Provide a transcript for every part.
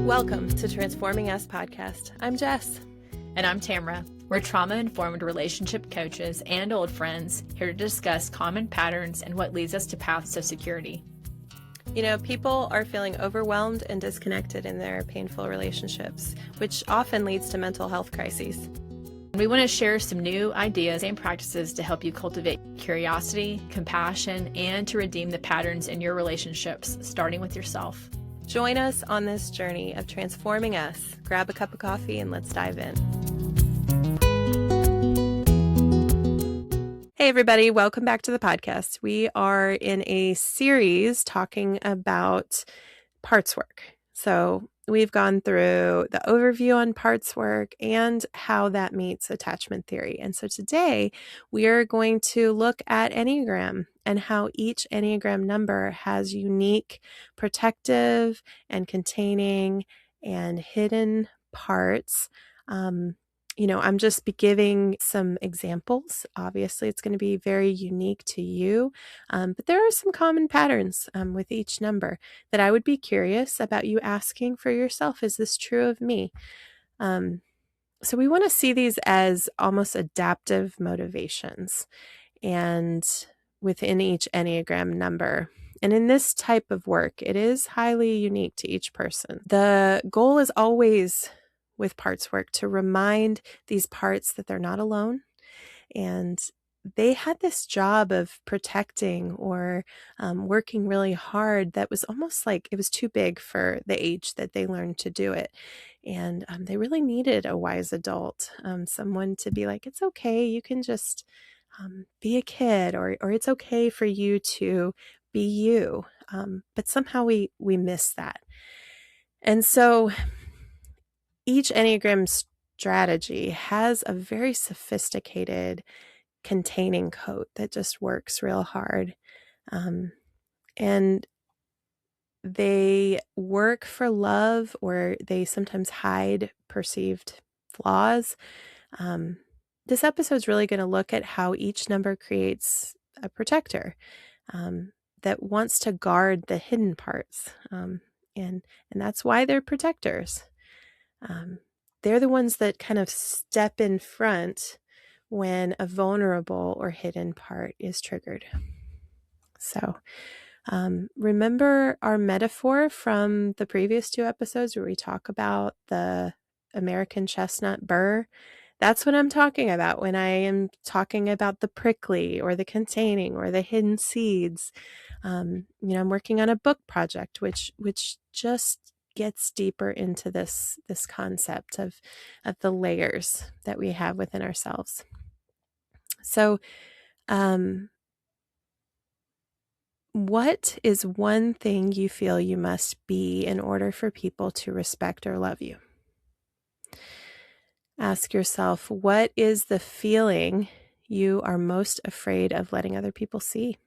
Welcome to Transforming Us podcast. I'm Jess. And I'm Tamara. We're trauma-informed relationship coaches and old friends here to discuss common patterns and what leads us to paths of security. You know, people are feeling overwhelmed and disconnected in their painful relationships, which often leads to mental health crises. We want to share some new ideas and practices to help you cultivate curiosity, compassion, and to redeem the patterns in your relationships, starting with yourself. Join us on this journey of transforming us. Grab a cup of coffee and let's dive in. Hey, everybody. Welcome back to the podcast. We are in a series talking about parts work. So we've gone through the overview on parts work and how that meets attachment theory. And so today we are going to look at Enneagram and how each Enneagram number has unique protective and containing and hidden parts. I'm just giving some examples. Obviously, it's going to be very unique to you, but there are some common patterns with each number that I would be curious about you asking for yourself. Is this true of me? So we want to see these as almost adaptive motivations and within each Enneagram number. And in this type of work, it is highly unique to each person. The goal is always with parts work to remind these parts that they're not alone. And they had this job of protecting or working really hard that was almost like it was too big for the age that they learned to do it. And they really needed a wise adult, someone to be like, it's okay, you can just be a kid, or it's okay for you to be you. But somehow we miss that. And so each Enneagram strategy has a very sophisticated containing coat that just works real hard. And they work for love, or they sometimes hide perceived flaws. This episode's really going to look at how each number creates a protector that wants to guard the hidden parts. And that's why they're protectors. They're the ones that kind of step in front when a vulnerable or hidden part is triggered. So remember our metaphor from the previous two episodes where we talk about the American chestnut burr? That's what I'm talking about when I am talking about the prickly or the containing or the hidden seeds. I'm working on a book project, which just gets deeper into this concept of the layers that we have within ourselves. So, what is one thing you feel you must be in order for people to respect or love you? Ask yourself, what is the feeling you are most afraid of letting other people see?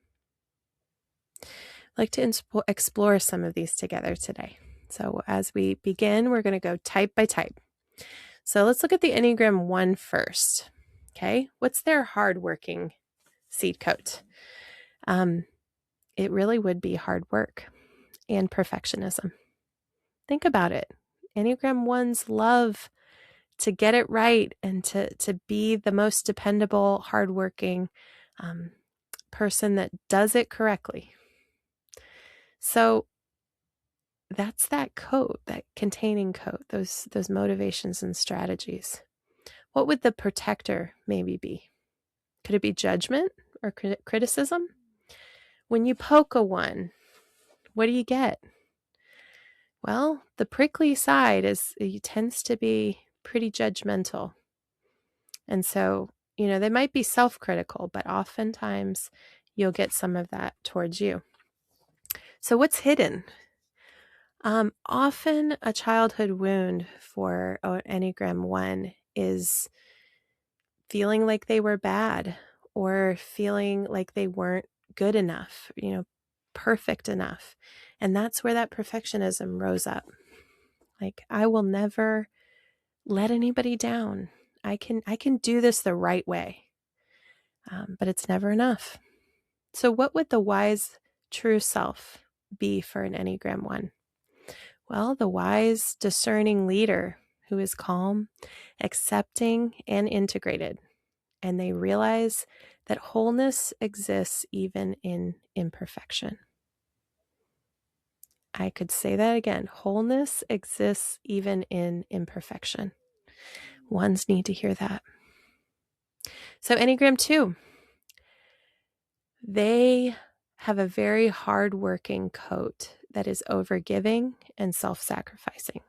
I'd like to explore some of these together today. So as we begin, we're going to go type by type. So let's look at the Enneagram 1 first. Okay, what's their hardworking seed coat? It really would be hard work and perfectionism. Think about it. Enneagram 1s love to get it right and to be the most dependable, hardworking person that does it correctly. So that's that coat, that containing coat, those motivations and strategies. What would the protector maybe be? Could it be judgment or criticism? When you poke a 1, what do you get? Well, the prickly side it tends to be pretty judgmental. And so, they might be self-critical, but oftentimes you'll get some of that towards you. So what's hidden? Often a childhood wound for Enneagram 1 is feeling like they were bad or feeling like they weren't good enough, perfect enough. And that's where that perfectionism rose up. Like, I will never let anybody down. I can do this the right way. But it's never enough. So what would the wise, true self be for an Enneagram 1? Well, the wise, discerning leader who is calm, accepting, and integrated. And they realize that wholeness exists even in imperfection. I could say that again. Wholeness exists even in imperfection. Ones need to hear that. So, Enneagram 2, they have a very hardworking coat that is overgiving and self sacrificing.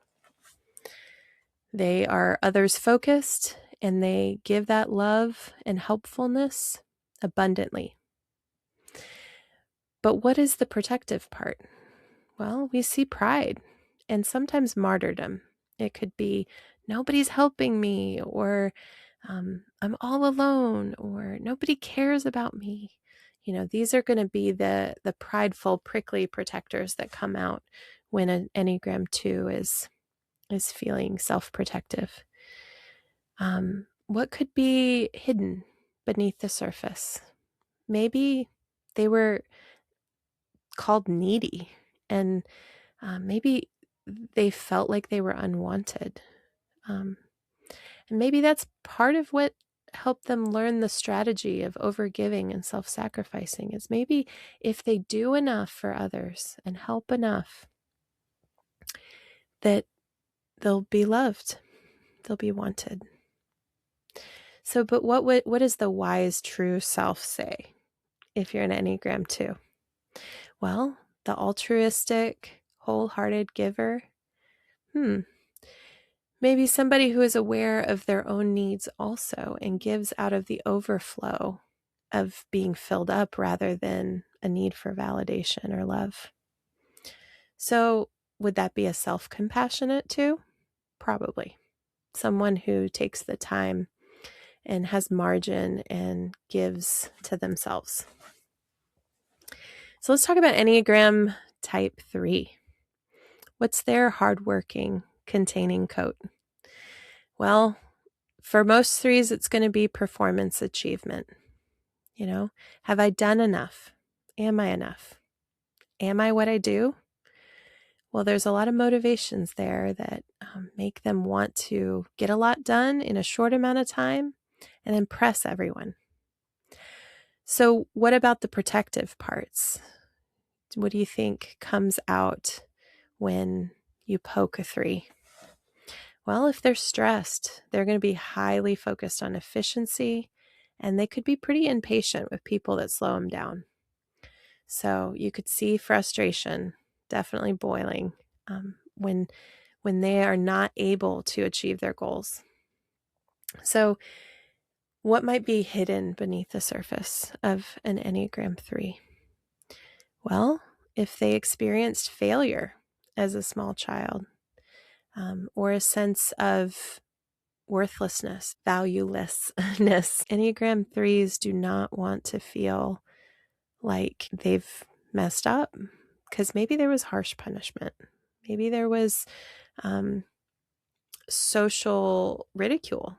They are others focused and they give that love and helpfulness abundantly. But what is the protective part? Well, we see pride and sometimes martyrdom. It could be nobody's helping me, or I'm all alone, or nobody cares about me. These are going to be the prideful, prickly protectors that come out when an Enneagram 2 is feeling self-protective. What could be hidden beneath the surface? Maybe they were called needy, and maybe they felt like they were unwanted. And maybe that's part of what helped them learn the strategy of overgiving and self-sacrificing, is maybe if they do enough for others and help enough, that they'll be loved, they'll be wanted. So, but what does the wise, true self say if you're an Enneagram 2? Well, the altruistic, wholehearted giver. Maybe somebody who is aware of their own needs also and gives out of the overflow of being filled up rather than a need for validation or love. So, would that be a self-compassionate too? Probably. Someone who takes the time and has margin and gives to themselves. So let's talk about Enneagram type 3. What's their hardworking, containing coat? Well, for most threes, it's going to be performance achievement. Have I done enough? Am I enough? Am I what I do? Well, there's a lot of motivations there that make them want to get a lot done in a short amount of time and impress everyone. So, what about the protective parts? What do you think comes out when you poke a 3? Well, if they're stressed, they're going to be highly focused on efficiency, and they could be pretty impatient with people that slow them down. So you could see frustration definitely boiling when they are not able to achieve their goals. So what might be hidden beneath the surface of an Enneagram 3? Well, if they experienced failure as a small child, or a sense of worthlessness, valuelessness. Enneagram 3s do not want to feel like they've messed up, because maybe there was harsh punishment. Maybe there was social ridicule,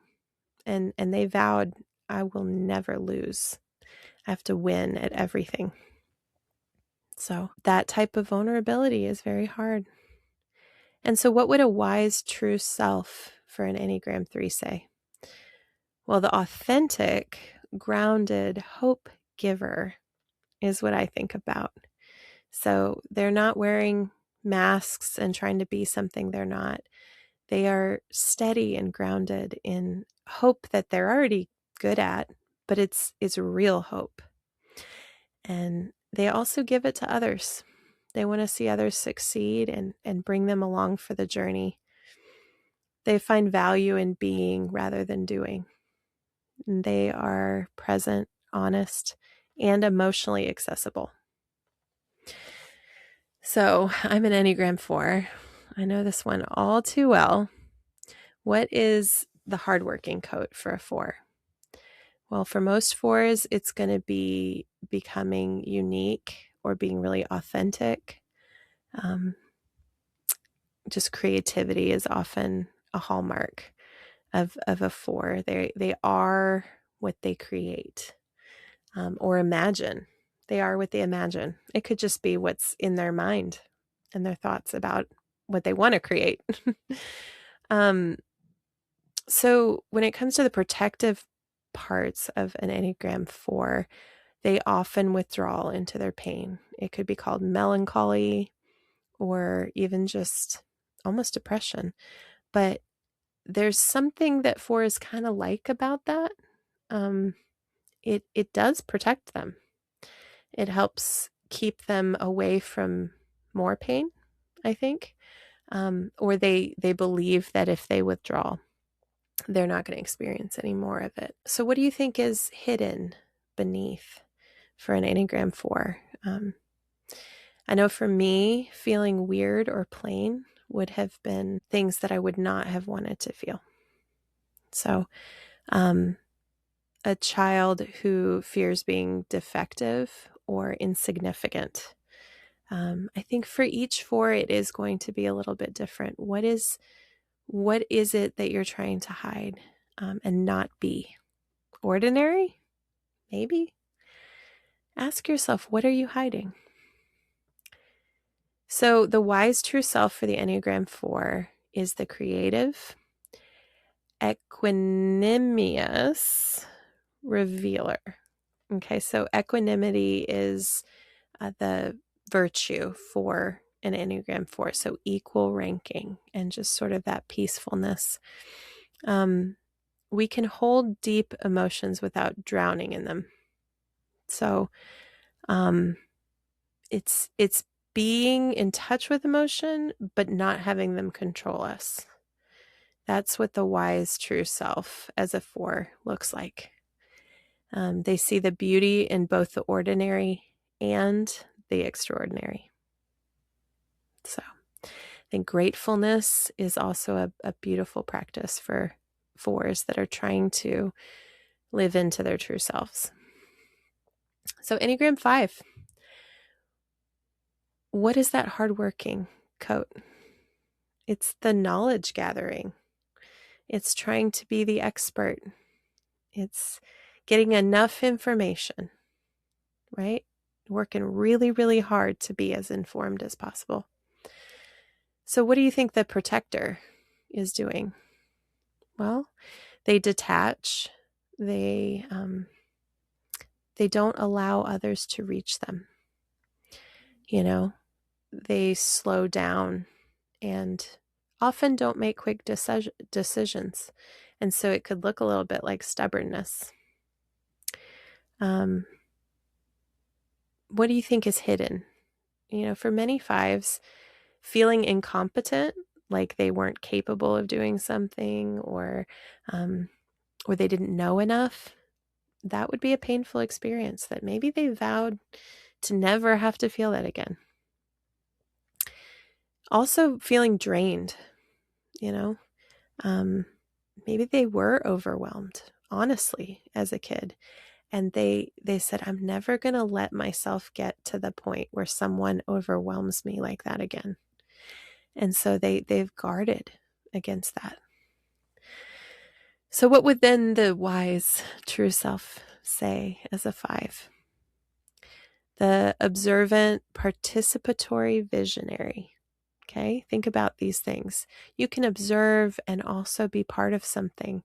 and they vowed, I will never lose. I have to win at everything. So that type of vulnerability is very hard. And so what would a wise, true self for an Enneagram 3 say? Well, the authentic, grounded hope giver is what I think about. So they're not wearing masks and trying to be something they're not. They are steady and grounded in hope that they're already good at, but it's real hope. And they also give it to others. They want to see others succeed and bring them along for the journey. They find value in being rather than doing. And they are present, honest, and emotionally accessible. So I'm an Enneagram 4. I know this one all too well. What is the hardworking coat for a 4? Well, for most 4s, it's going to be becoming unique or being really authentic. Just creativity is often a hallmark of a 4. They are what they create, or imagine. They are what they imagine. It could just be what's in their mind and their thoughts about what they want to create. um, so when it comes to the protective parts of an Enneagram 4, they often withdraw into their pain. It could be called melancholy or even just almost depression. But there's something that 4s kind of like about that. Um, it does protect them. It helps keep them away from more pain, I think. Or they believe that if they withdraw, they're not going to experience any more of it. So what do you think is hidden beneath for an Enneagram 4? I know for me, feeling weird or plain would have been things that I would not have wanted to feel. So, a child who fears being defective or insignificant. I think for each 4, it is going to be a little bit different. What is it that you're trying to hide and not be? Ordinary? Maybe. Ask yourself, what are you hiding? So the wise true self for the Enneagram 4 is the creative, equanimous revealer. Okay, so equanimity is the virtue for an Enneagram 4, so equal ranking and just sort of that peacefulness. We can hold deep emotions without drowning in them. So it's being in touch with emotion, but not having them control us. That's what the wise true self as a 4 looks like. They see the beauty in both the ordinary and the extraordinary. So I think gratefulness is also a beautiful practice for 4s that are trying to live into their true selves. So Enneagram 5. What is that hardworking coat? It's the knowledge gathering. It's trying to be the expert. It's getting enough information, right? Working really, really hard to be as informed as possible. So what do you think the protector is doing? Well, they detach. They don't allow others to reach them. They slow down and often don't make quick decisions. And so it could look a little bit like stubbornness. What do you think is hidden? For many 5s, feeling incompetent, like they weren't capable of doing something or they didn't know enough, that would be a painful experience that maybe they vowed to never have to feel that again. Also feeling drained, maybe they were overwhelmed, honestly, as a kid. And they said, I'm never going to let myself get to the point where someone overwhelms me like that again. And so they've guarded against that. So what would then the wise true self say as a 5? The observant, participatory visionary. Okay, think about these things. You can observe and also be part of something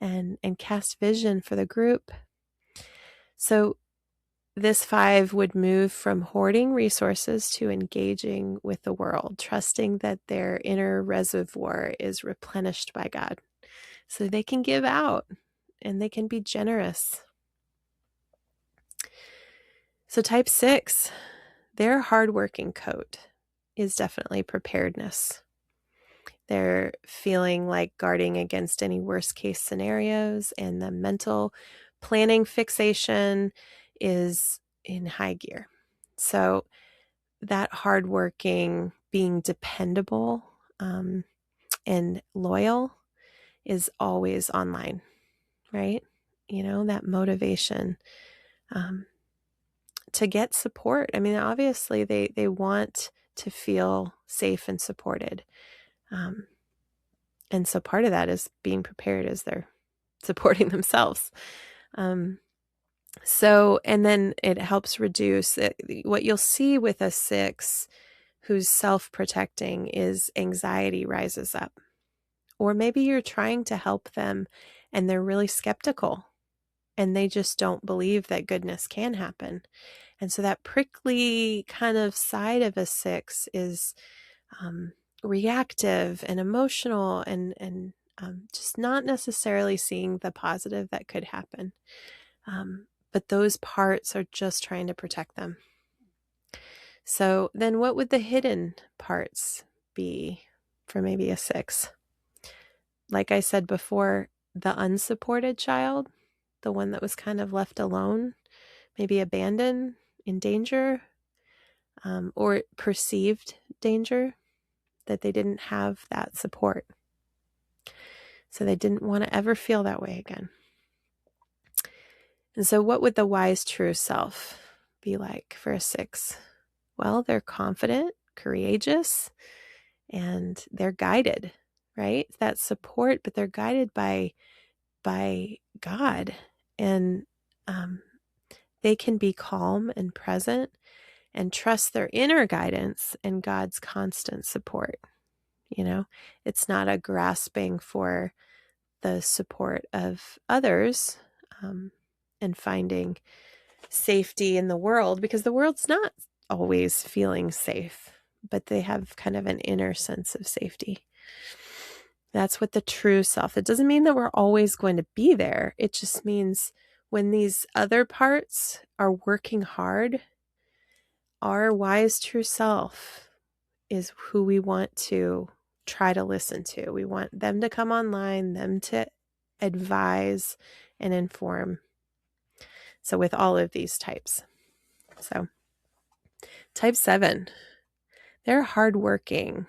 and cast vision for the group. So this 5 would move from hoarding resources to engaging with the world, trusting that their inner reservoir is replenished by God. So they can give out and they can be generous. So type 6, their hardworking coat is definitely preparedness. They're feeling like guarding against any worst case scenarios, and the mental planning fixation is in high gear. So that hardworking, being dependable and loyal is always online, right? That motivation to get support. I mean, obviously they want to feel safe and supported. And so part of that is being prepared as they're supporting themselves. And then it helps reduce it. What you'll see with a 6 who's self-protecting is anxiety rises up. Or maybe you're trying to help them and they're really skeptical and they just don't believe that goodness can happen. And so that prickly kind of side of a 6 is reactive and emotional and just not necessarily seeing the positive that could happen. But those parts are just trying to protect them. So then what would the hidden parts be for maybe a 6? Like I said before, the unsupported child, the one that was kind of left alone, maybe abandoned, in danger, or perceived danger, that they didn't have that support. So they didn't want to ever feel that way again. And so what would the wise true self be like for a 6? Well, they're confident, courageous, and they're guided, right? That support, but they're guided by God. And they can be calm and present and trust their inner guidance and God's constant support. It's not a grasping for the support of others and finding safety in the world, because the world's not always feeling safe, but they have kind of an inner sense of safety. That's what the true self. It doesn't mean that we're always going to be there. It just means when these other parts are working hard, our wise true self is who we want to try to listen to. We want them to come online, them to advise and inform. So with all of these types. So type 7, they're hardworking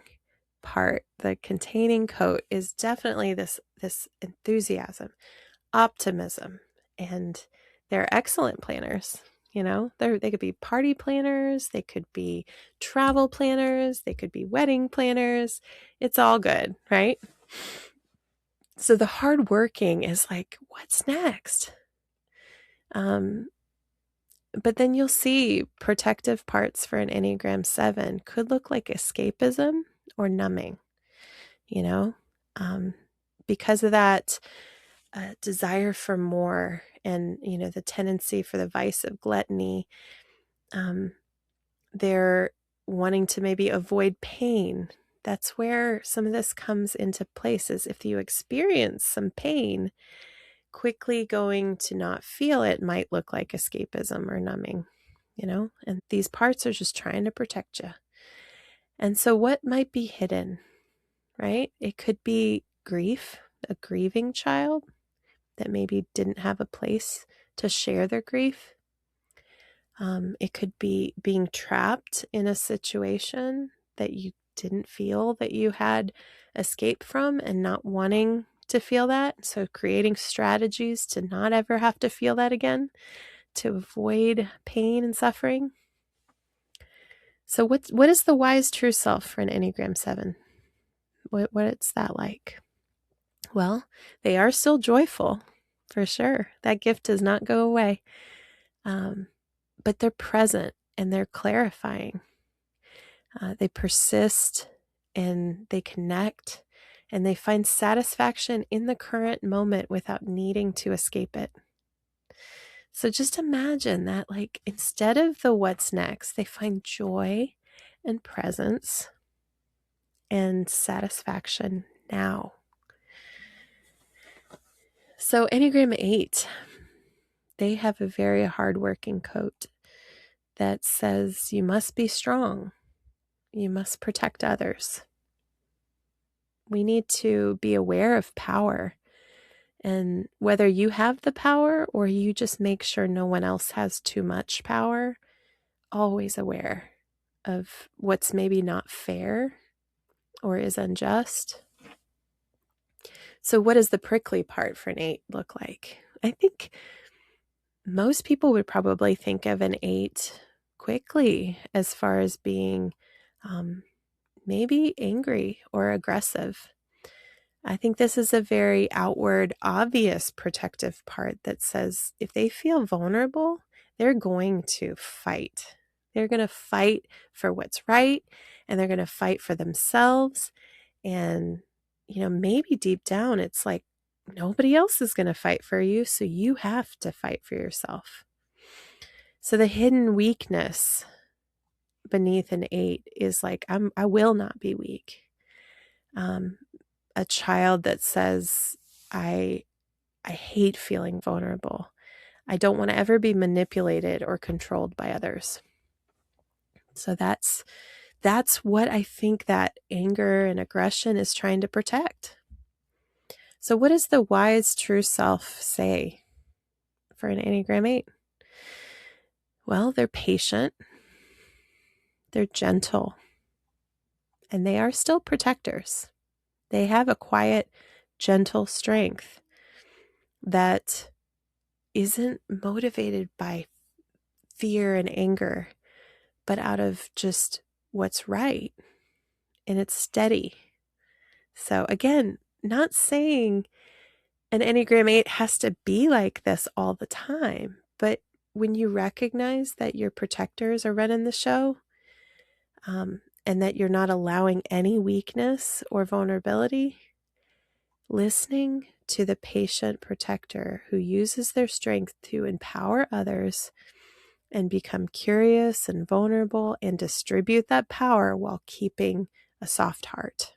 part. The containing coat is definitely this enthusiasm, optimism, and they're excellent planners. They could be party planners, they could be travel planners, they could be wedding planners. It's all good, right? So the hardworking is like, what's next? But then you'll see protective parts for an Enneagram 7 could look like escapism or numbing, because of that desire for more and, the tendency for the vice of gluttony. They're wanting to maybe avoid pain. That's where some of this comes into place, is if you experience some pain, quickly going to not feel it might look like escapism or numbing, and these parts are just trying to protect you. And so what might be hidden, right? It could be grief, a grieving child that maybe didn't have a place to share their grief. It could be being trapped in a situation that you didn't feel that you had escape from and not wanting to feel that. So creating strategies to not ever have to feel that again, to avoid pain and suffering. So what is the wise true self for an Enneagram 7? What's that like? Well, they are still joyful, for sure. That gift does not go away. But they're present and they're clarifying. They persist and they connect and they find satisfaction in the current moment without needing to escape it. So just imagine that, like, instead of the what's next, they find joy and presence and satisfaction now. So Enneagram 8, they have a very hardworking coat that says you must be strong. You must protect others. We need to be aware of power, and whether you have the power or you just make sure no one else has too much power, always aware of what's maybe not fair or is unjust. So what does the prickly part for an 8 look like? I think most people would probably think of an 8 quickly as far as being maybe angry or aggressive. I think this is a very outward, obvious protective part that says if they feel vulnerable, they're going to fight. They're going to fight for what's right, and they're going to fight for themselves. And, maybe deep down, it's like nobody else is going to fight for you, so you have to fight for yourself. So the hidden weakness beneath an 8 is like, I will not be weak. A child that says, I hate feeling vulnerable. I don't want to ever be manipulated or controlled by others. So that's what I think that anger and aggression is trying to protect. So what does the wise true self say for an Enneagram 8? Well, they're patient, they're gentle, and they are still protectors. They have a quiet, gentle strength that isn't motivated by fear and anger, but out of just what's right. And it's steady. So again, not saying an Enneagram 8 has to be like this all the time, but when you recognize that your protectors are running the show, and that you're not allowing any weakness or vulnerability, listening to the patient protector who uses their strength to empower others and become curious and vulnerable and distribute that power while keeping a soft heart.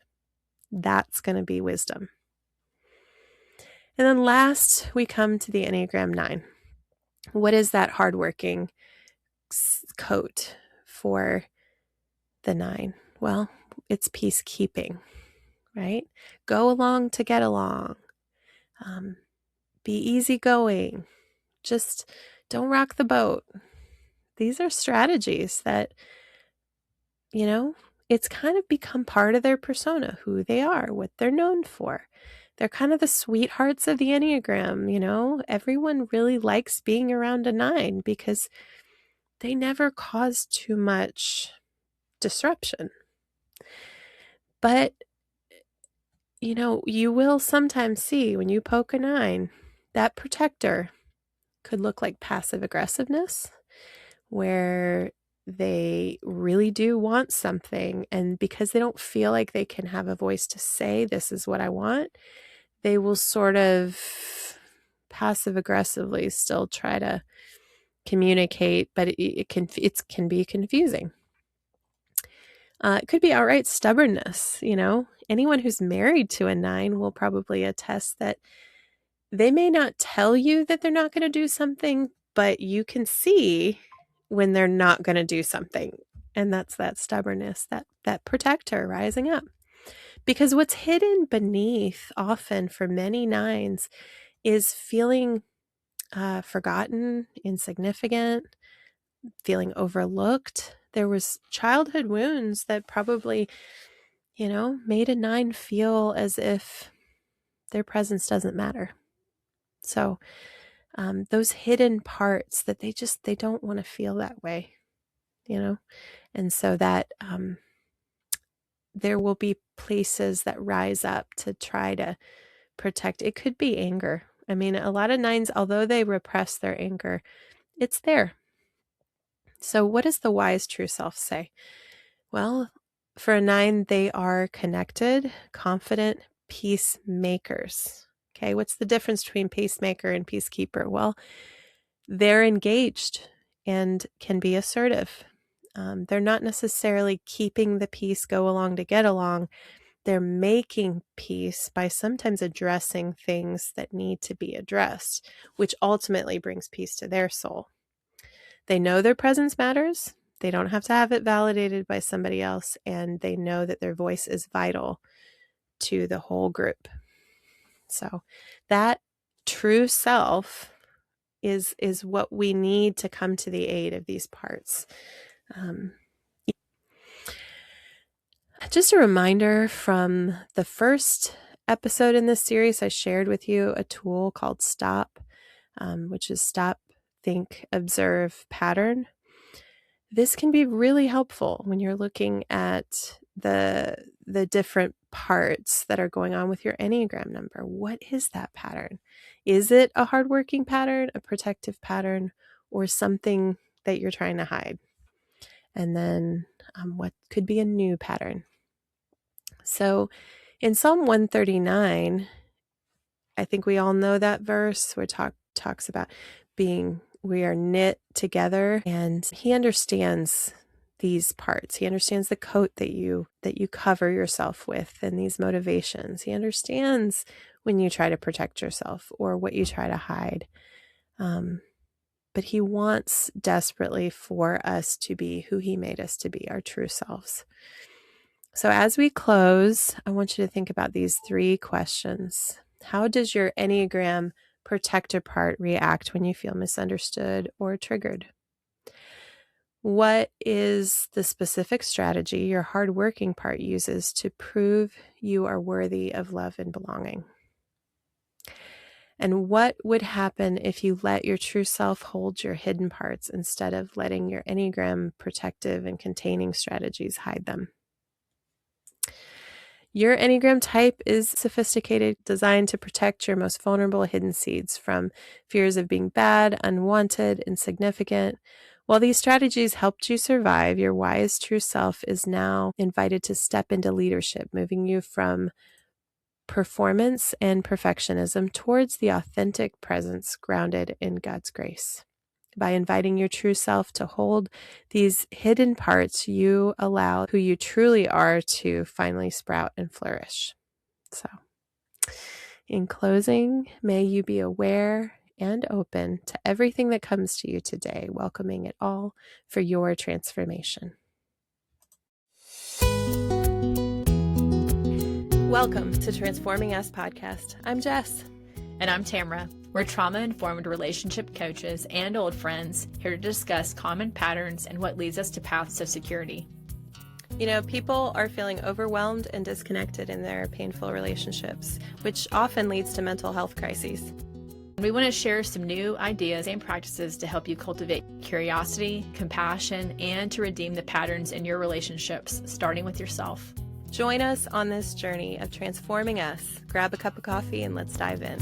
That's going to be wisdom. And then last, we come to the Enneagram 9. What is that hardworking coat for the 9? Well, it's peacekeeping, right? Go along to get along. Be easygoing. Just don't rock the boat. These are strategies that, it's kind of become part of their persona, who they are, what they're known for. They're kind of the sweethearts of the Enneagram, Everyone really likes being around a 9 because they never cause too much disruption. But, you will sometimes see when you poke a 9, that protector could look like passive aggressiveness, where they really do want something, and because they don't feel like they can have a voice to say, this is what I want, they will sort of passive aggressively still try to communicate, but it can be confusing. It could be outright stubbornness. Anyone who's married to a 9 will probably attest that they may not tell you that they're not going to do something, but you can see when they're not going to do something. And that's that stubbornness, that protector rising up. Because what's hidden beneath often for many 9s is feeling forgotten, insignificant, feeling overlooked. There was childhood wounds that probably, made a 9 feel as if their presence doesn't matter. So those hidden parts that they don't want to feel that way, and so that there will be places that rise up to try to protect. It could be anger. I mean, a lot of 9s, although they repress their anger, it's there. So what does the wise true self say? Well, for a 9, they are connected, confident peacemakers. Okay, what's the difference between peacemaker and peacekeeper? Well, they're engaged and can be assertive. They're not necessarily keeping the peace, go along to get along. They're making peace by sometimes addressing things that need to be addressed, which ultimately brings peace to their soul. They know their presence matters. They don't have to have it validated by somebody else, and they know that their voice is vital to the whole group. So that true self is what we need to come to the aid of these parts. Just a reminder from the first episode in this series, I shared with you a tool called STOP, which is Stop, Think, Observe, Pattern. This can be really helpful when you're looking at the different parts that are going on with your Enneagram number. What is that pattern? Is it a hardworking pattern, a protective pattern, or something that you're trying to hide? And then what could be a new pattern. So in Psalm 139, I think we all know that verse where talks about we are knit together, and he understands these parts. He understands the coat that you cover yourself with and these motivations. He understands when you try to protect yourself or what you try to hide. But he wants desperately for us to be who he made us to be, our true selves. So as we close, I want you to think about these 3 questions. How does your Enneagram protector part react when you feel misunderstood or triggered? What is the specific strategy your hardworking part uses to prove you are worthy of love and belonging? And what would happen if you let your true self hold your hidden parts instead of letting your Enneagram protective and containing strategies hide them? Your Enneagram type is sophisticated, designed to protect your most vulnerable hidden seeds from fears of being bad, unwanted, insignificant. While these strategies helped you survive, your wise true self is now invited to step into leadership, moving you from performance and perfectionism towards the authentic presence grounded in God's grace. By inviting your true self to hold these hidden parts, you allow who you truly are to finally sprout and flourish. So, in closing, may you be aware and open to everything that comes to you today, welcoming it all for your transformation. Welcome to Transforming Us podcast. I'm Jess. And I'm Tamara. We're trauma-informed relationship coaches and old friends here to discuss common patterns and what leads us to paths of security. You know, people are feeling overwhelmed and disconnected in their painful relationships, which often leads to mental health crises. We want to share some new ideas and practices to help you cultivate curiosity, compassion, and to redeem the patterns in your relationships, starting with yourself. Join us on this journey of transforming us. Grab a cup of coffee and let's dive in.